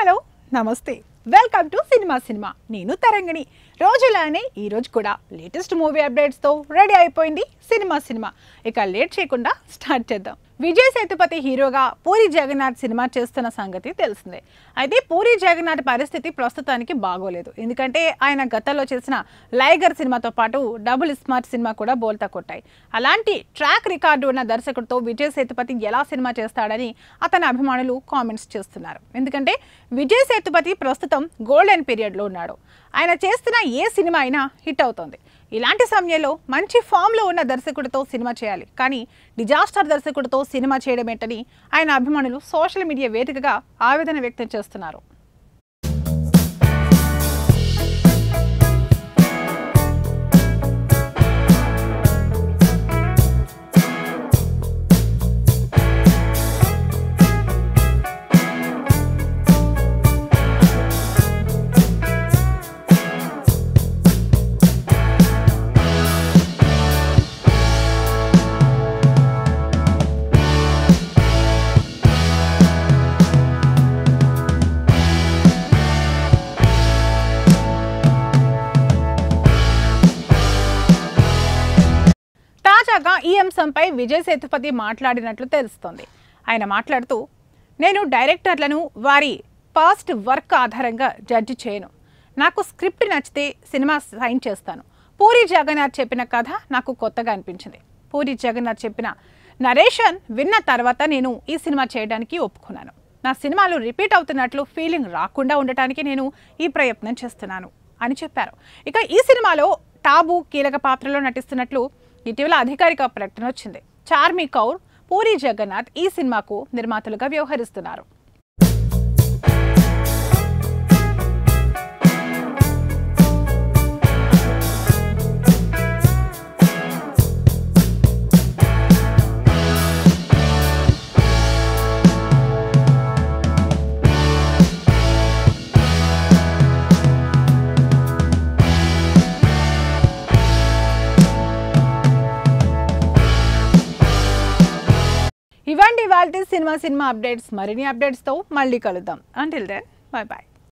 hello నమస్తే welcome to cinema నేను తరంగిణి రోజులానే ఈ రోజు కూడా లేటెస్ట్ మూవీ అప్డేట్స్ తో రెడీ అయిపోయింది సినిమా ఇక లేట్ చేయకుండా స్టార్ట్ చేద్దాం విజయ్ సేతుపతి హీరోగా పూరి జగన్నాథ్ సినిమా చేస్తున్న సంగతి తెలిసిందే అయితే పూరి జగన్నాథ్ పరిస్థితి ప్రస్తుతానికి బాగోలేదు ఎందుకంటే ఆయన గతంలో చేసిన లైగర్ సినిమాతో పాటు డబుల్ స్మార్ట్ సినిమా కూడా బోల్తా కొట్టాయి అలాంటి ట్రాక్ రికార్డు ఉన్న దర్శకుడితో విజయ్ సేతుపతి ఎలా సినిమా చేస్తాడని అతని అభిమానులు కామెంట్స్ చేస్తున్నారు ఎందుకంటే విజయ్ సేతుపతి ప్రస్తుతం గోల్డెన్ పీరియడ్లో ఉన్నాడు ఆయన చేస్తున్న ఏ సినిమా అయినా హిట్ అవుతుంది ఇలాంటి సమయంలో మంచి ఫామ్లో ఉన్న దర్శకుడితో సినిమా చేయాలి కానీ డిజాస్టర్ దర్శకుడితో సినిమా చేయడం ఏంటని ఆయన అభిమానులు సోషల్ మీడియా వేదికగా ఆవేదన వ్యక్తం చేస్తున్నారు తాజాగా ఈ అంశంపై విజయ్ సేతుపతి మాట్లాడినట్లు తెలుస్తోంది ఆయన మాట్లాడుతూ నేను డైరెక్టర్లను వారి పాస్ట్ వర్క్ ఆధారంగా జడ్జి చేయను నాకు స్క్రిప్ట్ నచ్చితే సినిమా సైన్ చేస్తాను పూరి జగన్నాథ్ చెప్పిన కథ నాకు కొత్తగా అనిపించింది పూరి జగన్నాథ్ చెప్పిన నరేషన్ విన్న తర్వాత నేను ఈ సినిమా చేయడానికి ఒప్పుకున్నాను నా సినిమాలు రిపీట్ అవుతున్నట్లు ఫీలింగ్ రాకుండా ఉండటానికి నేను ఈ ప్రయత్నం చేస్తున్నాను అని చెప్పారు ఇక ఈ సినిమాలో టాబు కీలక పాత్రలో నటిస్తున్నట్లు ఇటీవల అధికారిక ప్రకటన వచ్చింది చార్మి కౌర్ పూరి జగన్నాథ్ ఈ సినిమాకు నిర్మాతలుగా వ్యవహరిస్తున్నారు ఇవాంటి సినిమా అప్డేట్స్ మరిన్ని అప్డేట్స్తో మళ్ళీ కలుద్దాం అంటిల్ దెన్ బై